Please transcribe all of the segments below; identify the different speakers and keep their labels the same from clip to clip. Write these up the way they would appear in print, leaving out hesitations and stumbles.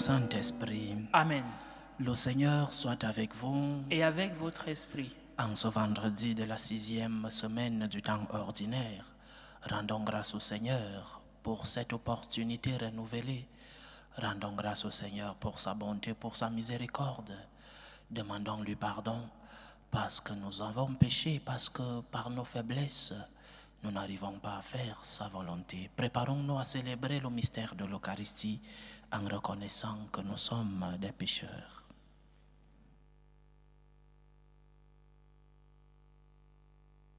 Speaker 1: Saint-Esprit.
Speaker 2: Amen.
Speaker 1: Le Seigneur soit avec vous.
Speaker 2: Et avec votre esprit.
Speaker 1: En ce vendredi de la 6e semaine du temps ordinaire, rendons grâce au Seigneur pour cette opportunité renouvelée. Rendons grâce au Seigneur pour sa bonté, pour sa miséricorde. Demandons-lui pardon parce que nous avons péché, parce que par nos faiblesses, nous n'arrivons pas à faire sa volonté. Préparons-nous à célébrer le mystère de l'Eucharistie en reconnaissant que nous sommes des pécheurs.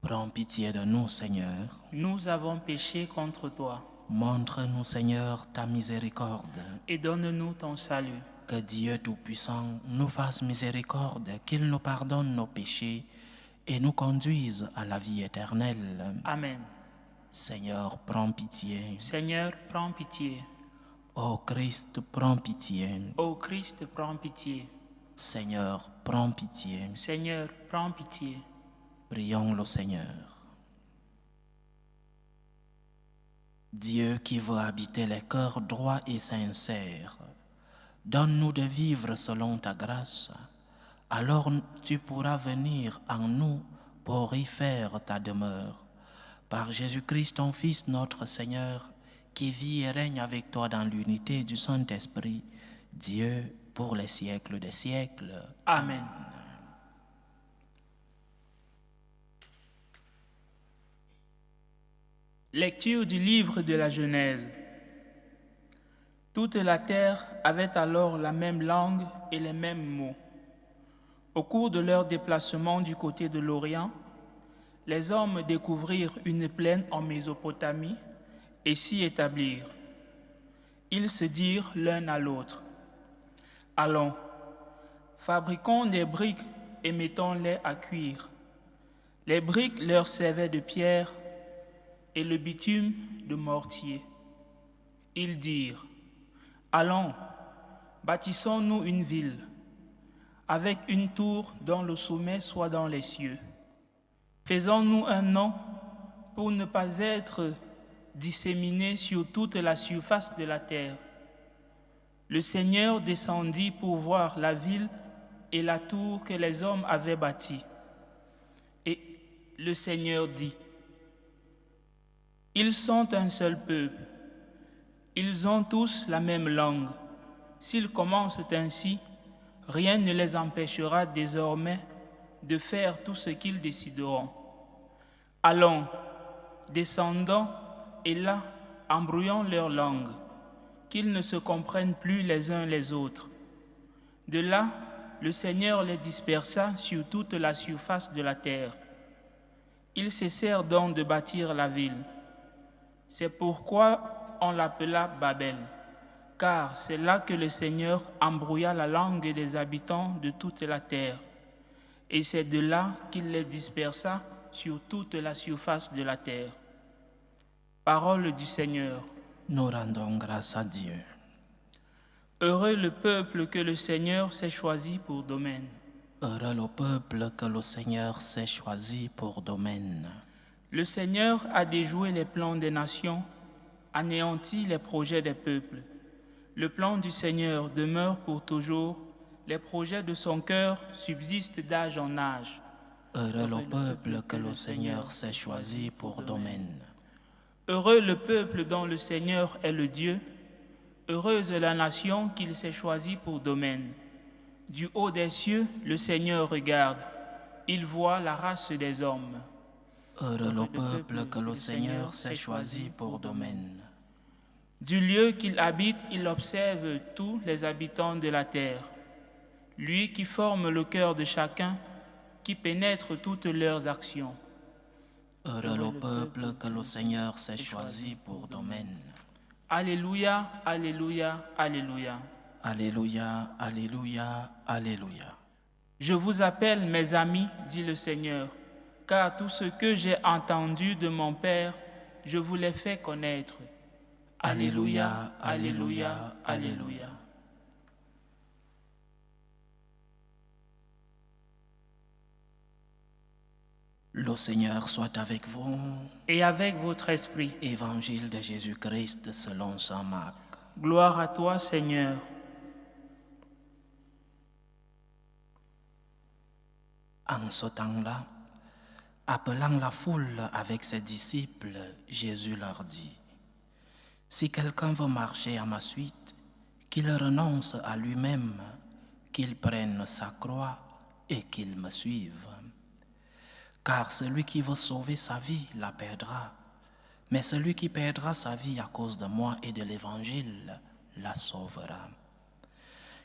Speaker 1: Prends pitié de nous, Seigneur.
Speaker 2: Nous avons péché contre toi.
Speaker 1: Montre-nous, Seigneur, ta miséricorde.
Speaker 2: Et donne-nous ton salut.
Speaker 1: Que Dieu Tout-Puissant nous fasse miséricorde, qu'il nous pardonne nos péchés et nous conduise à la vie éternelle.
Speaker 2: Amen.
Speaker 1: Seigneur, prends pitié.
Speaker 2: Seigneur, prends pitié.
Speaker 1: Ô Christ, prends pitié.
Speaker 2: Ô Christ, prends pitié.
Speaker 1: Seigneur, prends pitié.
Speaker 2: Seigneur, prends pitié.
Speaker 1: Prions le Seigneur. Dieu qui veut habiter les cœurs droits et sincères, donne-nous de vivre selon ta grâce. Alors tu pourras venir en nous pour y faire ta demeure. Par Jésus-Christ, ton Fils, notre Seigneur, qui vit et règne avec toi dans l'unité du Saint-Esprit, Dieu pour les siècles des siècles.
Speaker 2: Amen. Lecture du livre de la Genèse. Toute la terre avait alors la même langue et les mêmes mots. Au cours de leur déplacement du côté de l'Orient, les hommes découvrirent une plaine en Mésopotamie et s'y établirent. Ils se dirent l'un à l'autre: « Allons, fabriquons des briques et mettons-les à cuire. » Les briques leur servaient de pierre et le bitume de mortier. Ils dirent: « Allons, bâtissons-nous une ville, avec une tour dont le sommet soit dans les cieux. Faisons-nous un nom pour ne pas être disséminés sur toute la surface de la terre. » Le Seigneur descendit pour voir la ville et la tour que les hommes avaient bâtie. Et le Seigneur dit: « Ils sont un seul peuple. Ils ont tous la même langue. S'ils commencent ainsi, rien ne les empêchera désormais de faire tout ce qu'ils décideront. Allons, descendons, et là, embrouillons leur langue, qu'ils ne se comprennent plus les uns les autres. » De là, le Seigneur les dispersa sur toute la surface de la terre. Ils cessèrent donc de bâtir la ville. C'est pourquoi on l'appela Babel, car c'est là que le Seigneur embrouilla la langue des habitants de toute la terre. Et c'est de là qu'il les dispersa sur toute la surface de la terre. Parole du Seigneur.
Speaker 1: Nous rendons grâce à Dieu.
Speaker 2: Heureux le peuple que le Seigneur s'est choisi pour domaine.
Speaker 1: Heureux le peuple que le Seigneur s'est choisi pour domaine.
Speaker 2: Le Seigneur a déjoué les plans des nations, anéanti les projets des peuples. Le plan du Seigneur demeure pour toujours, les projets de son cœur subsistent d'âge en âge.
Speaker 1: Heureux le peuple que le Seigneur s'est choisi pour domaine.
Speaker 2: Heureux le peuple dont le Seigneur est le Dieu. Heureuse la nation qu'il s'est choisie pour domaine. Du haut des cieux, le Seigneur regarde. Il voit la race des hommes.
Speaker 1: Heureux le peuple que le Seigneur s'est choisi pour domaine.
Speaker 2: Du lieu qu'il habite, il observe tous les habitants de la terre. Lui qui forme le cœur de chacun, qui pénètre toutes leurs actions.
Speaker 1: Heureux le peuple que le Seigneur s'est choisi pour domaine.
Speaker 2: Alléluia, alléluia, alléluia.
Speaker 1: Alléluia, alléluia, alléluia.
Speaker 2: Je vous appelle mes amis, dit le Seigneur, car tout ce que j'ai entendu de mon Père, je vous l'ai fait connaître. Alléluia, alléluia, alléluia.
Speaker 1: Le Seigneur soit avec vous.
Speaker 2: Et avec votre esprit.
Speaker 1: Évangile de Jésus-Christ selon saint Marc.
Speaker 2: Gloire à toi, Seigneur.
Speaker 1: En ce temps-là, appelant la foule avec ses disciples, Jésus leur dit, « Si quelqu'un veut marcher à ma suite, qu'il renonce à lui-même, qu'il prenne sa croix et qu'il me suive. Car celui qui veut sauver sa vie la perdra, mais celui qui perdra sa vie à cause de moi et de l'Évangile la sauvera.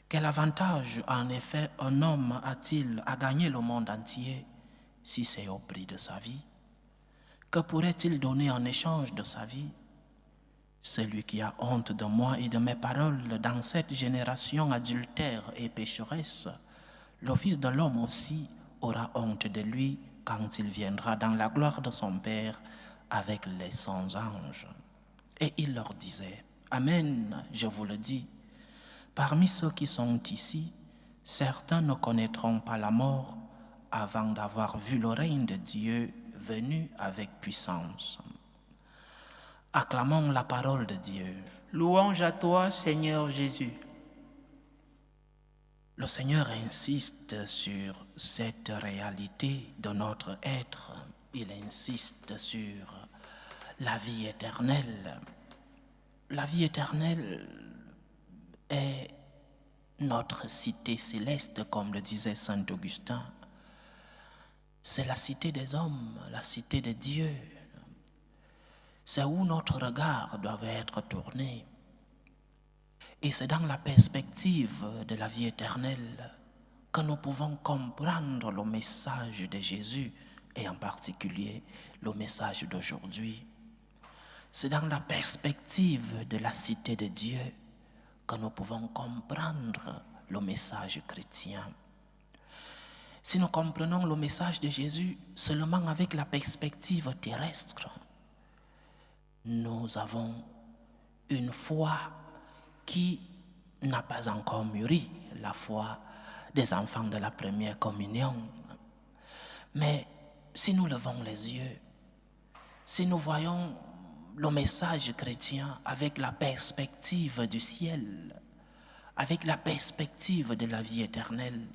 Speaker 1: Quel avantage, en effet, un homme a-t-il à gagner le monde entier si c'est au prix de sa vie? Que pourrait-il donner en échange de sa vie? Celui qui a honte de moi et de mes paroles dans cette génération adultère et pécheresse, le Fils de l'homme aussi aura honte de lui quand il viendra dans la gloire de son Père avec les saints anges. » Et il leur disait, « Amen, je vous le dis, parmi ceux qui sont ici, certains ne connaîtront pas la mort avant d'avoir vu le règne de Dieu venu avec puissance. » Acclamons la parole de Dieu.
Speaker 2: Louange à toi, Seigneur Jésus.
Speaker 1: Le Seigneur insiste sur cette réalité de notre être. Il insiste sur la vie éternelle. La vie éternelle est notre cité céleste, comme le disait saint Augustin. C'est la cité des hommes, la cité de Dieu. C'est où notre regard doit être tourné. Et c'est dans la perspective de la vie éternelle que nous pouvons comprendre le message de Jésus et en particulier le message d'aujourd'hui. C'est dans la perspective de la cité de Dieu que nous pouvons comprendre le message chrétien. Si nous comprenons le message de Jésus seulement avec la perspective terrestre, nous avons une foi qui n'a pas encore mûri, la foi des enfants de la première communion. Mais si nous levons les yeux, si nous voyons le message chrétien avec la perspective du ciel, avec la perspective de la vie éternelle,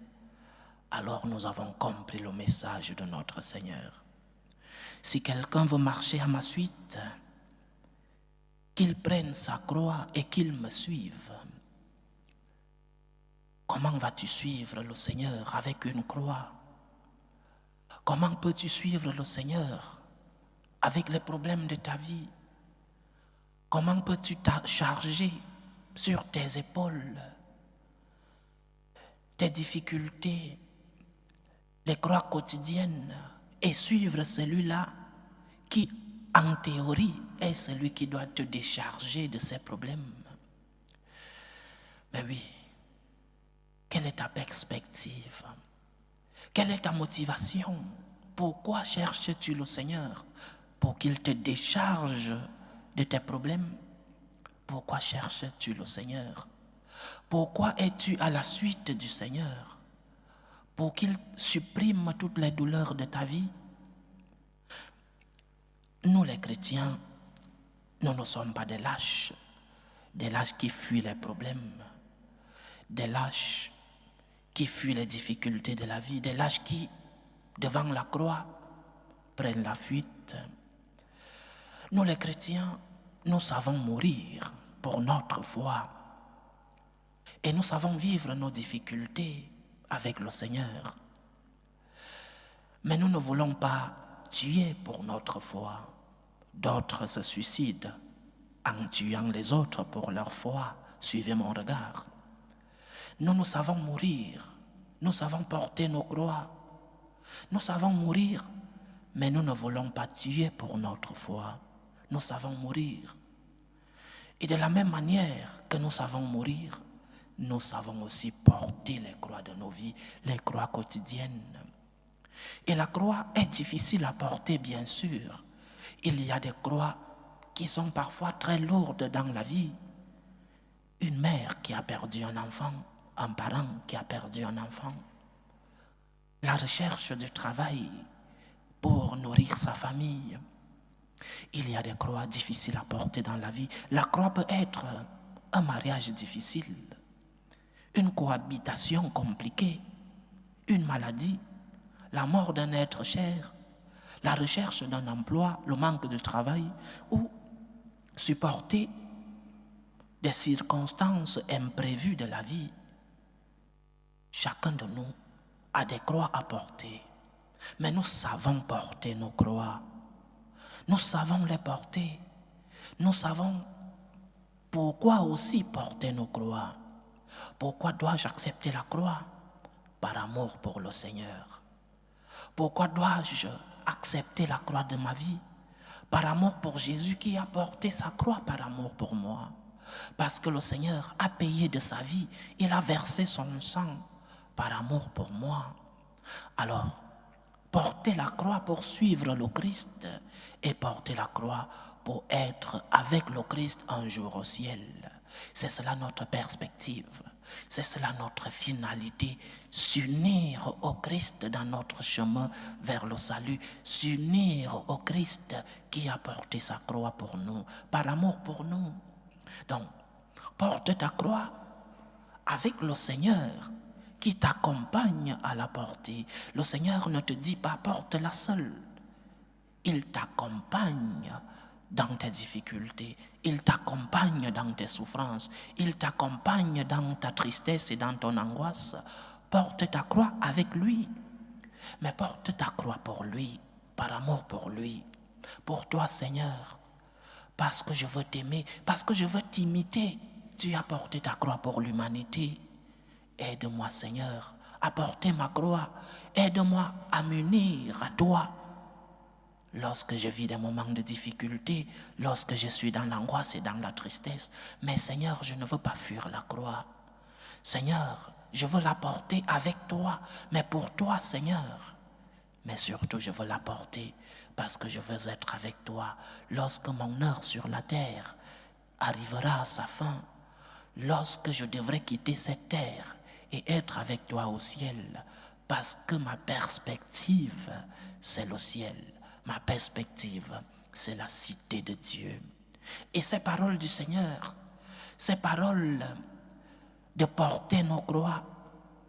Speaker 1: alors nous avons compris le message de notre Seigneur. Si quelqu'un veut marcher à ma suite, qu'il prenne sa croix et qu'il me suive. Comment vas-tu suivre le Seigneur avec une croix? Comment peux-tu suivre le Seigneur avec les problèmes de ta vie? Comment peux-tu charger sur tes épaules tes difficultés, les croix quotidiennes et suivre celui-là qui, en théorie, est celui qui doit te décharger de ces problèmes? Mais oui, quelle est ta perspective? Quelle est ta motivation? Pourquoi cherches-tu le Seigneur? Pour qu'il te décharge de tes problèmes? Pourquoi cherches-tu le Seigneur? Pourquoi es-tu à la suite du Seigneur? Pour qu'il supprime toutes les douleurs de ta vie? Nous les chrétiens, nous ne sommes pas des lâches qui fuient les problèmes, des lâches qui fuient les difficultés de la vie, des lâches qui, devant la croix, prennent la fuite. Nous les chrétiens, nous savons mourir pour notre foi et nous savons vivre nos difficultés avec le Seigneur. Mais nous ne voulons pas tuer pour notre foi. D'autres se suicident en tuant les autres pour leur foi. Suivez mon regard. Nous savons mourir. Nous savons porter nos croix. Nous savons mourir, mais nous ne voulons pas tuer pour notre foi. Nous savons mourir. Et de la même manière que nous savons mourir, nous savons aussi porter les croix de nos vies, les croix quotidiennes. Et la croix est difficile à porter, bien sûr. Il y a des croix qui sont parfois très lourdes dans la vie. Une mère qui a perdu un enfant, un parent qui a perdu un enfant. La recherche du travail pour nourrir sa famille. Il y a des croix difficiles à porter dans la vie. La croix peut être un mariage difficile, une cohabitation compliquée, une maladie. la mort d'un être cher, la recherche d'un emploi, le manque de travail, ou supporter des circonstances imprévues de la vie. Chacun de nous a des croix à porter, mais nous savons porter nos croix. Nous savons les porter. Nous savons pourquoi aussi porter nos croix. Pourquoi dois-je accepter la croix? Par amour pour le Seigneur. Pourquoi dois-je accepter la croix de ma vie? Par amour pour Jésus qui a porté sa croix par amour pour moi. Parce que le Seigneur a payé de sa vie, il a versé son sang par amour pour moi. Alors, porter la croix pour suivre le Christ et porter la croix pour être avec le Christ un jour au ciel. C'est cela notre perspective, c'est cela notre finalité, s'unir au Christ dans notre chemin vers le salut, s'unir au Christ qui a porté sa croix pour nous, par amour pour nous. Donc, porte ta croix avec le Seigneur qui t'accompagne à la porter. Le Seigneur ne te dit pas porte-la seule. Il t'accompagne dans tes difficultés. Il t'accompagne dans tes souffrances. Il t'accompagne dans ta tristesse et dans ton angoisse. Porte ta croix avec lui. Mais porte ta croix pour lui, par amour pour lui. Pour toi, Seigneur, parce que je veux t'aimer, parce que je veux t'imiter. Tu as porté ta croix pour l'humanité. Aide-moi, Seigneur, à porter ma croix. Aide-moi à m'unir à toi. Lorsque je vis des moments de difficulté, lorsque je suis dans l'angoisse et dans la tristesse, mais Seigneur, je ne veux pas fuir la croix. Seigneur, je veux la porter avec toi, mais pour toi, Seigneur. Mais surtout, je veux la porter parce que je veux être avec toi lorsque mon heure sur la terre arrivera à sa fin, lorsque je devrais quitter cette terre et être avec toi au ciel, parce que ma perspective, c'est le ciel. Ma perspective, c'est la cité de Dieu. Et ces paroles du Seigneur, ces paroles de porter nos croix,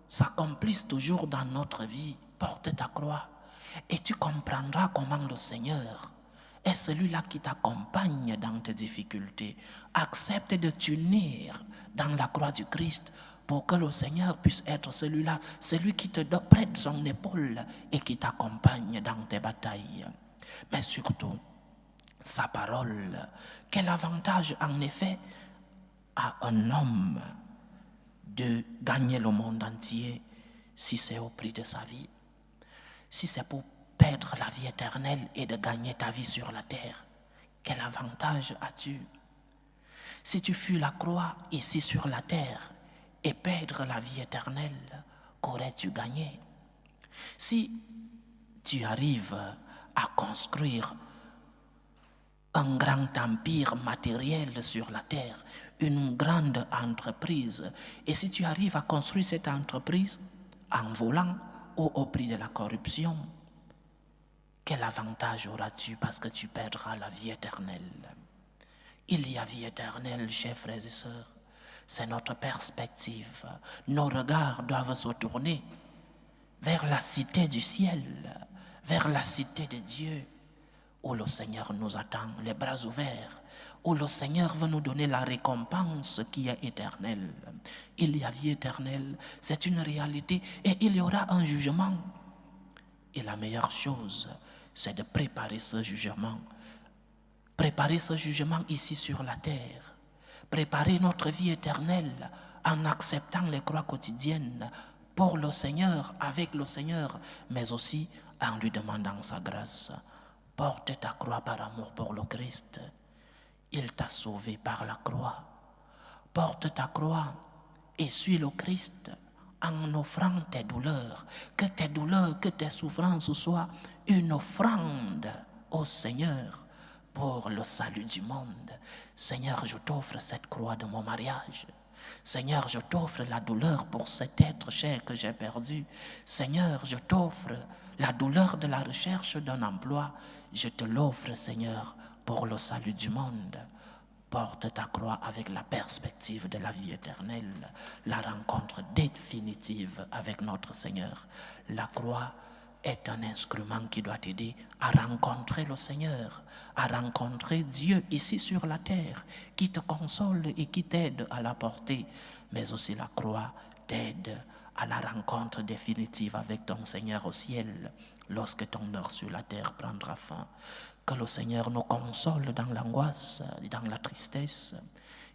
Speaker 1: s'accomplissent toujours dans notre vie. Porte ta croix et tu comprendras comment le Seigneur est celui-là qui t'accompagne dans tes difficultés. Accepte de t'unir dans la croix du Christ pour que le Seigneur puisse être celui-là, celui qui te prête son épaule et qui t'accompagne dans tes batailles. Mais surtout, sa parole, quel avantage en effet a un homme de gagner le monde entier si c'est au prix de sa vie, si c'est pour perdre la vie éternelle et de gagner ta vie sur la terre? Quel avantage as-tu? Si tu fuis la croix ici sur la terre et perdre la vie éternelle, qu'aurais-tu gagné? Si tu arrives à construire un grand empire matériel sur la terre, une grande entreprise, et si tu arrives à construire cette entreprise en volant ou au prix de la corruption, quel avantage auras-tu parce que tu perdras la vie éternelle? Il y a vie éternelle, chers frères et sœurs. C'est notre perspective. Nos regards doivent se tourner vers la cité du ciel, vers la cité de Dieu, où le Seigneur nous attend, les bras ouverts, où le Seigneur veut nous donner la récompense qui est éternelle. Il y a vie éternelle, c'est une réalité, et il y aura un jugement. Et la meilleure chose, c'est de préparer ce jugement. Préparer ce jugement ici sur la terre. Préparer notre vie éternelle en acceptant les croix quotidiennes pour le Seigneur, avec le Seigneur, mais aussi en lui demandant sa grâce. Porte ta croix par amour pour le Christ. Il t'a sauvé par la croix. Porte ta croix et suis le Christ en offrant tes douleurs. Que tes souffrances soient une offrande au Seigneur pour le salut du monde. Seigneur, je t'offre cette croix de mon mariage. Seigneur, je t'offre la douleur pour cet être cher que j'ai perdu. Seigneur, je t'offre la douleur de la recherche d'un emploi. Je te l'offre, Seigneur, pour le salut du monde. Porte ta croix avec la perspective de la vie éternelle, la rencontre définitive avec notre Seigneur. La croix est un instrument qui doit t'aider à rencontrer le Seigneur, à rencontrer Dieu ici sur la terre, qui te console et qui t'aide à la porter. Mais aussi la croix t'aide à la rencontre définitive avec ton Seigneur au ciel, lorsque ton heure sur la terre prendra fin. Que le Seigneur nous console dans l'angoisse, dans la tristesse,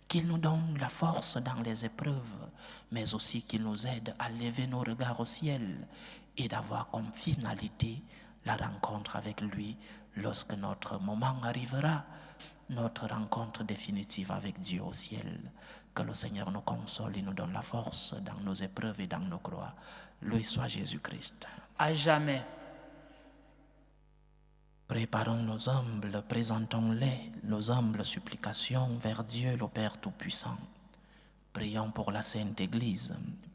Speaker 1: qu'il nous donne la force dans les épreuves, mais aussi qu'il nous aide à lever nos regards au ciel et d'avoir comme finalité la rencontre avec lui lorsque notre moment arrivera, notre rencontre définitive avec Dieu au ciel. Que le Seigneur nous console et nous donne la force dans nos épreuves et dans nos croix. Loué soit Jésus-Christ.
Speaker 2: À jamais.
Speaker 1: Préparons nos humbles, présentons-les, nos humbles supplications vers Dieu le Père Tout-Puissant. Prions pour la Sainte Église,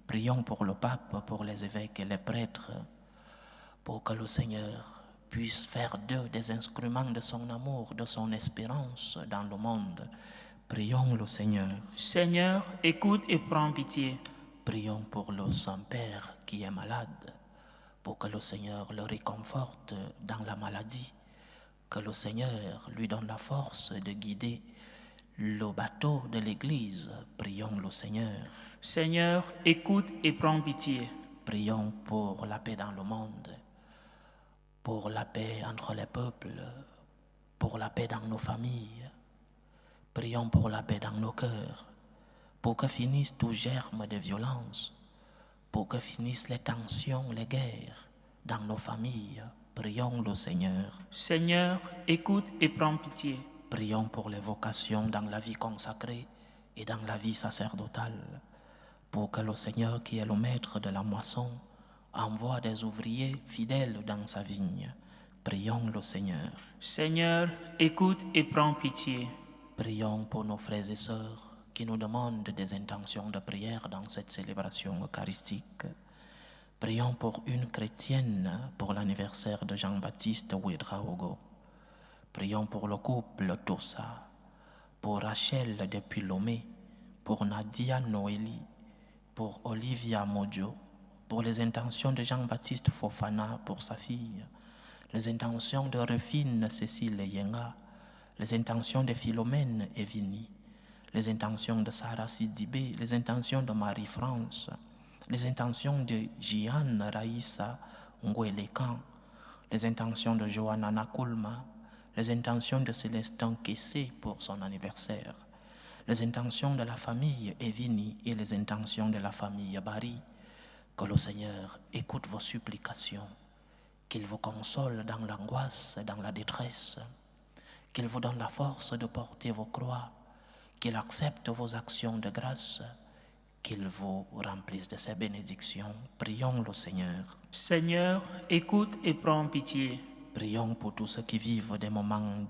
Speaker 1: prions pour le pape, pour les évêques et les prêtres, pour que le Seigneur puisse faire d'eux des instruments de son amour, de son espérance dans le monde. Prions le Seigneur.
Speaker 2: Seigneur, écoute et prends pitié.
Speaker 1: Prions pour le Saint-Père qui est malade, pour que le Seigneur le réconforte dans la maladie, que le Seigneur lui donne la force de guider le bateau de l'Église. Prions le Seigneur.
Speaker 2: Seigneur, écoute et prends pitié.
Speaker 1: Prions pour la paix dans le monde, pour la paix entre les peuples, pour la paix dans nos familles. Prions pour la paix dans nos cœurs, pour que finissent tout germe de violence, pour que finissent les tensions, les guerres dans nos familles. Prions le Seigneur.
Speaker 2: Seigneur, écoute et prends pitié.
Speaker 1: Prions pour les vocations dans la vie consacrée et dans la vie sacerdotale, pour que le Seigneur, qui est le maître de la moisson, envoie des ouvriers fidèles dans sa vigne. Prions le Seigneur.
Speaker 2: Seigneur, écoute et prends pitié.
Speaker 1: Prions pour nos frères et sœurs qui nous demandent des intentions de prière dans cette célébration eucharistique. Prions pour une chrétienne pour l'anniversaire de Jean-Baptiste Ouedraogo. Prions pour le couple Tossa, pour Rachel depuis Lomé, pour Nadia Noélie, pour Olivia Mojo, pour les intentions de Jean-Baptiste Fofana pour sa fille, les intentions de Rufine Cécile Yenga, les intentions de Philomène Evini, les intentions de Sarah Sidibé, les intentions de Marie-France, les intentions de Jeanne Raïssa Ngouelekan, les intentions de Johanna Nakulma, les intentions de Célestin Kessé pour son anniversaire, les intentions de la famille Evini et les intentions de la famille Barry. Que le Seigneur écoute vos supplications, qu'il vous console dans l'angoisse, dans la détresse, qu'il vous donne la force de porter vos croix, qu'il accepte vos actions de grâce, qu'il vous remplisse de ses bénédictions. Prions le Seigneur.
Speaker 2: Seigneur, écoute et prends pitié.
Speaker 1: Prions pour tous ceux qui vivent des moments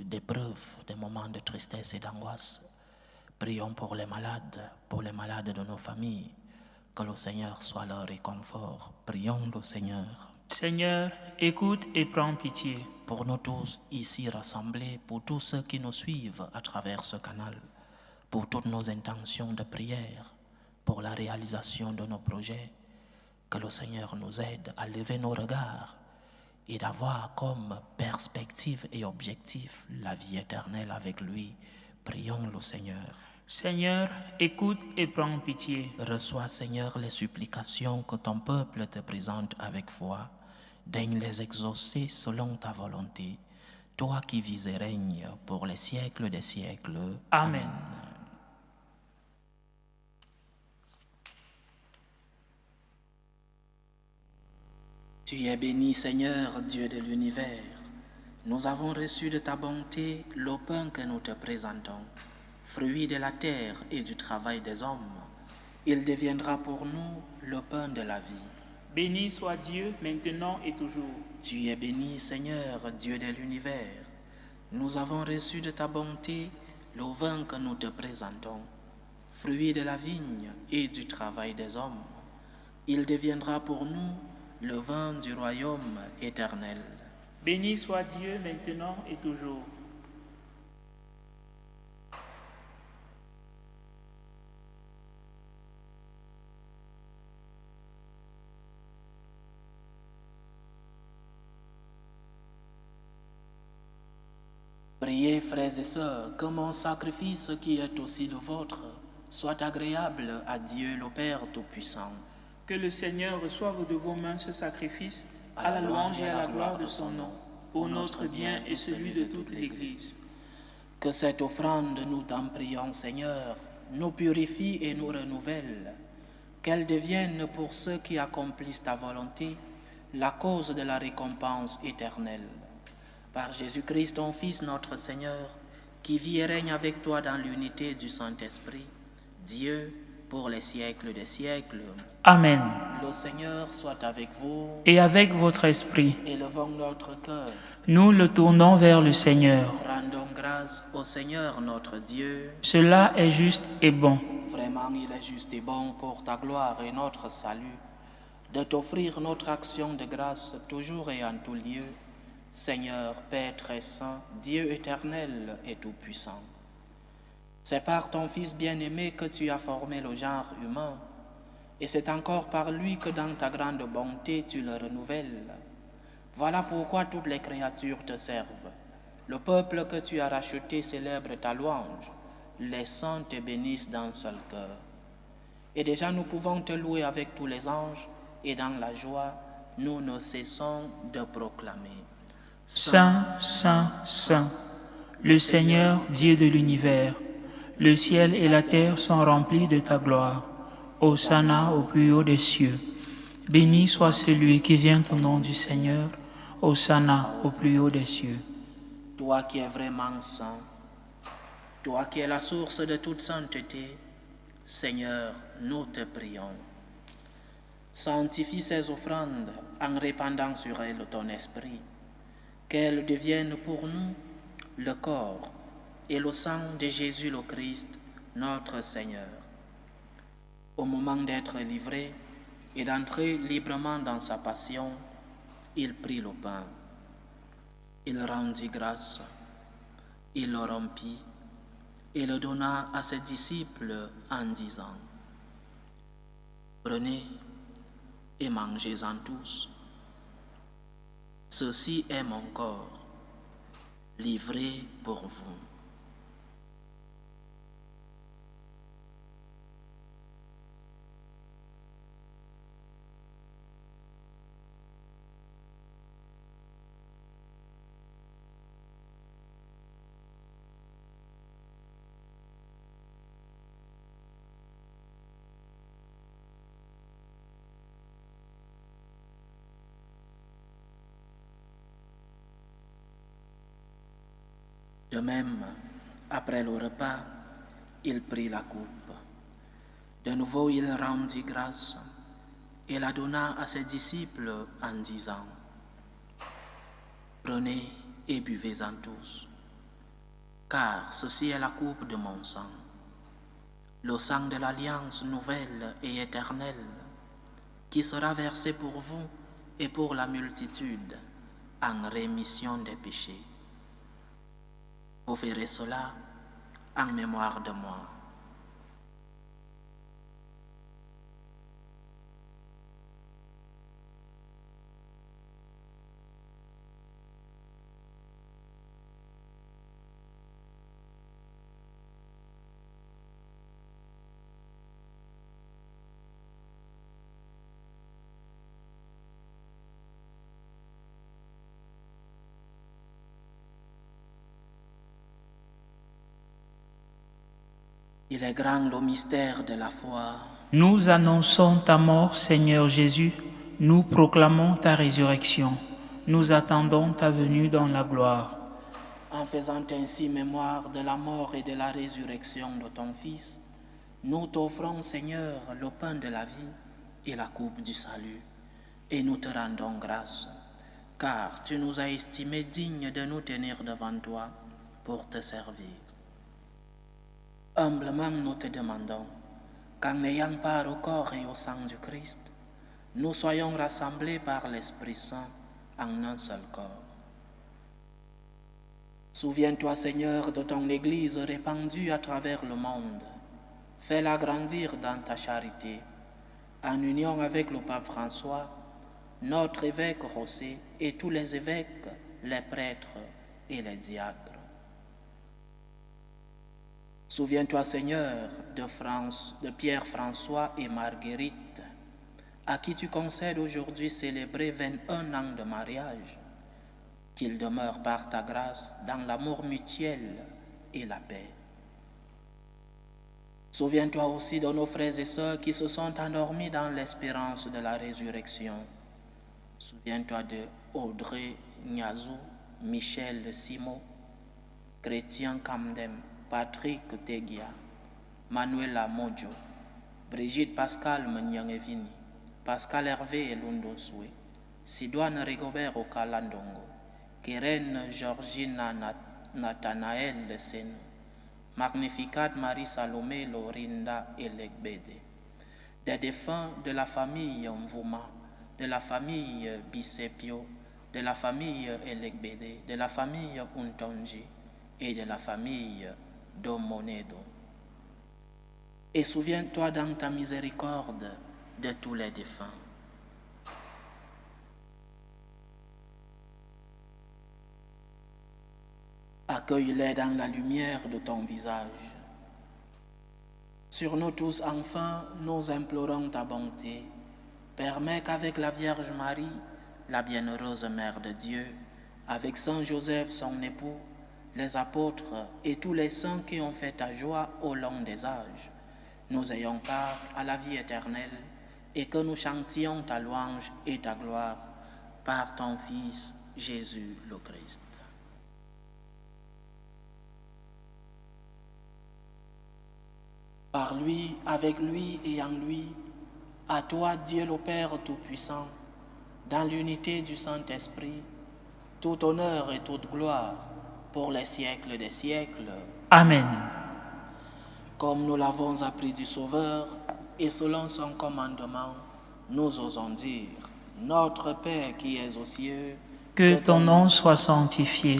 Speaker 1: d'épreuve, des moments de tristesse et d'angoisse. Prions pour les malades de nos familles. Que le Seigneur soit leur réconfort. Prions le Seigneur.
Speaker 2: Seigneur, écoute et prends pitié.
Speaker 1: Pour nous tous ici rassemblés, pour tous ceux qui nous suivent à travers ce canal, pour toutes nos intentions de prière, pour la réalisation de nos projets, que le Seigneur nous aide à lever nos regards et d'avoir comme perspective et objectif la vie éternelle avec lui. Prions le Seigneur.
Speaker 2: Seigneur, écoute et prends pitié.
Speaker 1: Reçois, Seigneur, les supplications que ton peuple te présente avec foi. Daigne les exaucer selon ta volonté, toi qui vis et règnes pour les siècles des siècles.
Speaker 2: Amen.
Speaker 1: Tu es béni, Seigneur, Dieu de l'univers. Nous avons reçu de ta bonté le pain que nous te présentons, fruit de la terre et du travail des hommes. Il deviendra pour nous le pain de la vie.
Speaker 2: Béni soit Dieu, maintenant et toujours.
Speaker 1: Tu es béni, Seigneur, Dieu de l'univers. Nous avons reçu de ta bonté le vin que nous te présentons, fruit de la vigne et du travail des hommes. Il deviendra pour nous le vin du royaume éternel.
Speaker 2: Béni soit Dieu, maintenant et toujours.
Speaker 1: Priez, frères et sœurs, que mon sacrifice qui est aussi le vôtre soit agréable à Dieu le Père Tout-Puissant.
Speaker 2: Que le Seigneur reçoive de vos mains ce sacrifice à la louange et à la gloire de son nom, pour notre bien et celui de toute l'Église.
Speaker 1: Que cette offrande, nous t'en prions, Seigneur, nous purifie et nous renouvelle, qu'elle devienne pour ceux qui accomplissent ta volonté la cause de la récompense éternelle. Par Jésus-Christ, ton Fils, notre Seigneur, qui vit et règne avec toi dans l'unité du Saint-Esprit, Dieu, pour les siècles des siècles.
Speaker 2: Amen.
Speaker 1: Le Seigneur soit avec vous.
Speaker 2: Et avec votre esprit,
Speaker 1: Élevons notre cœur.
Speaker 2: nous le tournons vers le Seigneur.
Speaker 1: Rendons grâce au Seigneur notre Dieu.
Speaker 2: Cela est juste et bon.
Speaker 1: Vraiment, il est juste et bon pour ta gloire et notre salut, de t'offrir notre action de grâce toujours et en tout lieu, Seigneur, Père très saint, Dieu éternel et tout-puissant. C'est par ton Fils bien-aimé que tu as formé le genre humain, et c'est encore par lui que dans ta grande bonté tu le renouvelles. Voilà pourquoi toutes les créatures te servent. Le peuple que tu as racheté célèbre ta louange. Les saints te bénissent d'un seul cœur. Et déjà nous pouvons te louer avec tous les anges, et dans la joie, nous ne cessons de proclamer.
Speaker 2: Saint, Saint, Saint, le Seigneur, Dieu de l'univers, le ciel et la terre sont remplis de ta gloire. Hosanna au plus haut des cieux. Béni soit celui qui vient au nom du Seigneur. Hosanna au plus haut des cieux.
Speaker 1: Toi qui es vraiment saint, toi qui es la source de toute sainteté, Seigneur, nous te prions. Sanctifie ces offrandes en répandant sur elles ton esprit, qu'elles deviennent pour nous le corps et le sang de Jésus le Christ, notre Seigneur. Au moment d'être livré et d'entrer librement dans sa passion, il prit le pain, il rendit grâce, il le rompit et le donna à ses disciples en disant: Prenez et mangez-en tous. Ceci est mon corps, livré pour vous. De même, après le repas, il prit la coupe. De nouveau, il rendit grâce et la donna à ses disciples en disant: Prenez et buvez-en tous, car ceci est la coupe de mon sang, le sang de l'alliance nouvelle et éternelle, qui sera versé pour vous et pour la multitude en rémission des péchés. Vous ferez cela en mémoire de moi. Il est grand le mystère de la foi.
Speaker 2: Nous annonçons ta mort, Seigneur Jésus. Nous proclamons ta résurrection. Nous attendons ta venue dans la gloire.
Speaker 1: En faisant ainsi mémoire de la mort et de la résurrection de ton Fils, nous t'offrons, Seigneur, le pain de la vie et la coupe du salut, et nous te rendons grâce, car tu nous as estimés dignes de nous tenir devant toi pour te servir. Humblement, nous te demandons qu'en ayant part au corps et au sang du Christ, nous soyons rassemblés par l'Esprit Saint en un seul corps. Souviens-toi, Seigneur, de ton Église répandue à travers le monde. Fais-la grandir dans ta charité, en union avec le pape François, notre évêque Rossé et tous les évêques, les prêtres et les diacres. Souviens-toi, Seigneur, de Pierre-François et Marguerite, à qui tu concèdes aujourd'hui célébrer 21 ans de mariage, qu'ils demeurent par ta grâce dans l'amour mutuel et la paix. Souviens-toi aussi de nos frères et sœurs qui se sont endormis dans l'espérance de la résurrection. Souviens-toi de Audrey Niazou, Michel Simo, Chrétien Kamdem, Patrick Tegia, Manuela Mojo, Brigitte Pascal Menyangevini, Pascal Hervé Elundo Soué, Sidoine Rigobert Okalandongo, Keren Georgina Nathanaël Sen, Magnificat Marie Salomé Lorinda Elegbede, des défunts de la famille Mvouma, de la famille Bisepio, de la famille Elegbede, de la famille Untonji et de la famille Domonedo. Et souviens-toi dans ta miséricorde de tous les défunts. Accueille-les dans la lumière de ton visage. Sur nous tous, enfin, nous implorons ta bonté. Permets qu'avec la Vierge Marie, la bienheureuse Mère de Dieu, avec Saint Joseph, son époux, les apôtres et tous les saints qui ont fait ta joie au long des âges, nous ayons part à la vie éternelle et que nous chantions ta louange et ta gloire par ton Fils Jésus le Christ. Par lui, avec lui et en lui, à toi, Dieu le Père Tout-Puissant, dans l'unité du Saint-Esprit, tout honneur et toute gloire pour les siècles des siècles.
Speaker 2: Amen.
Speaker 1: Comme nous l'avons appris du Sauveur, et selon son commandement, nous osons dire, Notre Père qui es aux cieux,
Speaker 2: que ton nom soit sanctifié,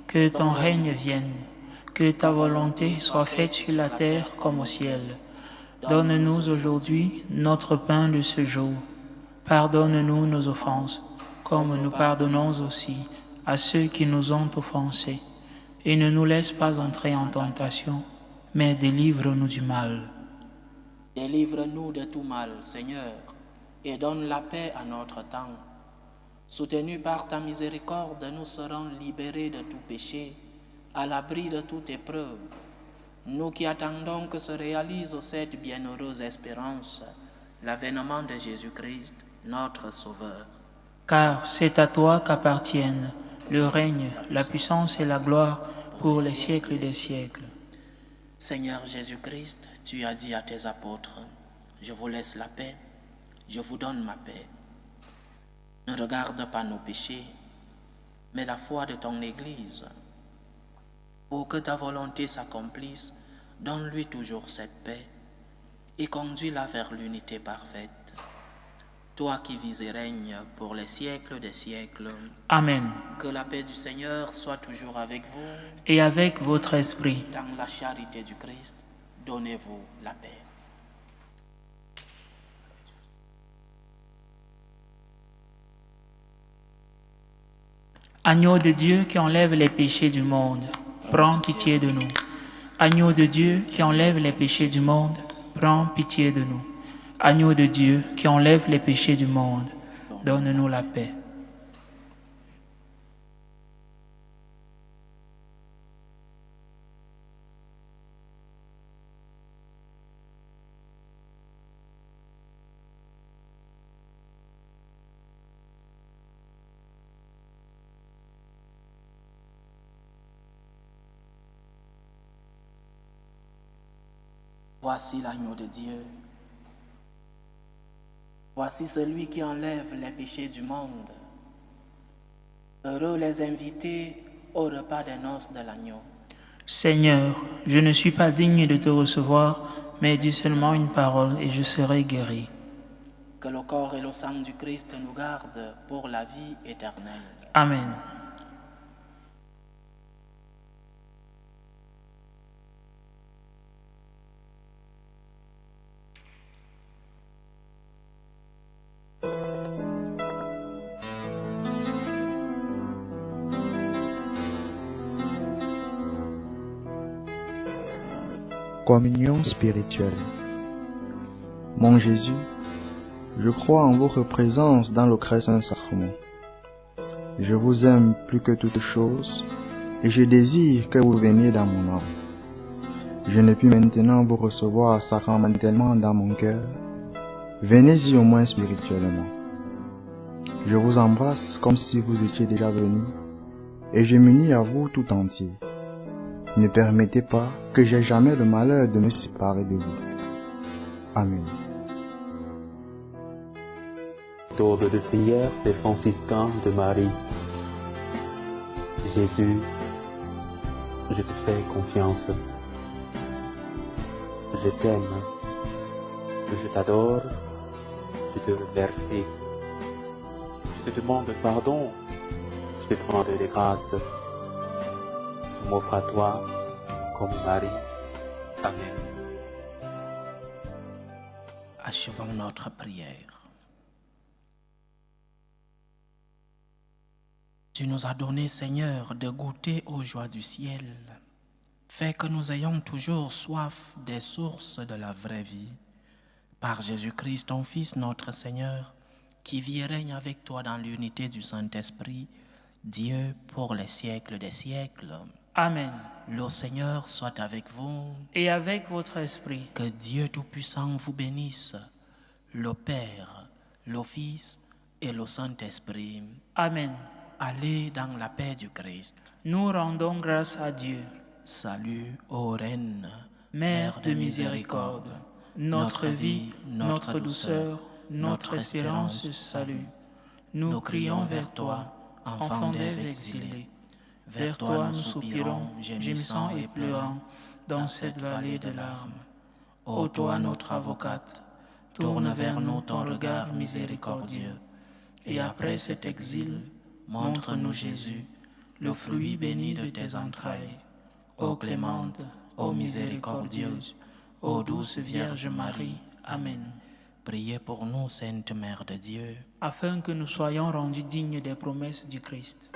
Speaker 2: que ton règne vienne, que ta volonté soit faite sur la terre comme au ciel. Donne-nous aujourd'hui notre pain de ce jour. Pardonne-nous nos offenses, comme nous pardonnons aussi à ceux qui nous ont offensés. Et ne nous laisse pas entrer en tentation, mais délivre-nous du mal.
Speaker 1: Délivre-nous de tout mal, Seigneur, et donne la paix à notre temps. Soutenus par ta miséricorde, nous serons libérés de tout péché, à l'abri de toute épreuve. Nous qui attendons que se réalise cette bienheureuse espérance, l'avènement de Jésus-Christ, notre Sauveur.
Speaker 2: Car c'est à toi qu'appartiennent le règne, la puissance et la gloire pour les siècles des siècles.
Speaker 1: Seigneur Jésus-Christ, tu as dit à tes apôtres, « Je vous laisse la paix, je vous donne ma paix. Ne regarde pas nos péchés, mais la foi de ton Église. Pour que ta volonté s'accomplisse, donne-lui toujours cette paix et conduis-la vers l'unité parfaite. Toi qui vis et règnes pour les siècles des siècles.
Speaker 2: Amen.
Speaker 1: Que la paix du Seigneur soit toujours avec vous.
Speaker 2: Et avec votre esprit.
Speaker 1: Dans la charité du Christ, donnez-vous la paix.
Speaker 2: Agneau de Dieu qui enlève les péchés du monde, prends pitié de nous. Agneau de Dieu qui enlève les péchés du monde, prends pitié de nous. Agneau de Dieu qui enlève les péchés du monde, donne-nous la paix.
Speaker 1: Voici l'agneau de Dieu. Voici celui qui enlève les péchés du monde. Heureux les invités au repas des noces de l'agneau.
Speaker 2: Seigneur, je ne suis pas digne de te recevoir, mais dis seulement une parole et je serai guéri.
Speaker 1: Que le corps et le sang du Christ nous gardent pour la vie éternelle.
Speaker 2: Amen.
Speaker 3: Communion spirituelle. Mon Jésus, je crois en votre présence dans le très saint sacrement. Je vous aime plus que toute chose et je désire que vous veniez dans mon âme. Je ne puis maintenant vous recevoir sacramentellement dans mon cœur. Venez-y au moins spirituellement. Je vous embrasse comme si vous étiez déjà venu et je m'unis à vous tout entier. Ne permettez pas que j'aie jamais le malheur de me séparer de vous. Amen.
Speaker 4: Méthode de prière des franciscains de Marie. Jésus, je te fais confiance. Je t'aime. Je t'adore. Je te remercie. Je te demande pardon. Je te demande des grâces. Je m'offre à toi comme Marie. Amen.
Speaker 1: Achevons notre prière. Tu nous as donné, Seigneur, de goûter aux joies du ciel. Fais que nous ayons toujours soif des sources de la vraie vie. Par Jésus-Christ, ton Fils, notre Seigneur, qui vit et règne avec toi dans l'unité du Saint-Esprit, Dieu pour les siècles des siècles.
Speaker 2: Amen.
Speaker 1: Le Seigneur soit avec vous.
Speaker 2: Et avec votre esprit.
Speaker 1: Que Dieu Tout-Puissant vous bénisse, le Père, le Fils et le Saint-Esprit.
Speaker 2: Amen.
Speaker 1: Allez dans la paix du Christ.
Speaker 2: Nous rendons grâce à Dieu.
Speaker 1: Salut, ô Reine,
Speaker 2: Mère de miséricorde, notre vie, notre douceur, notre espérance, salut. Nous crions vers toi, enfant d'Ève exilé. Vers toi nous soupirons, gémissant et pleurant, dans cette vallée de larmes. Ô toi notre avocate, tourne vers nous ton regard miséricordieux, et après cet exil, montre-nous Jésus, le fruit béni de tes entrailles. Ô clémente, ô miséricordieuse, ô douce Vierge Marie. Amen.
Speaker 1: Priez pour nous, Sainte Mère de Dieu,
Speaker 2: Afin que nous soyons rendus dignes des promesses du Christ.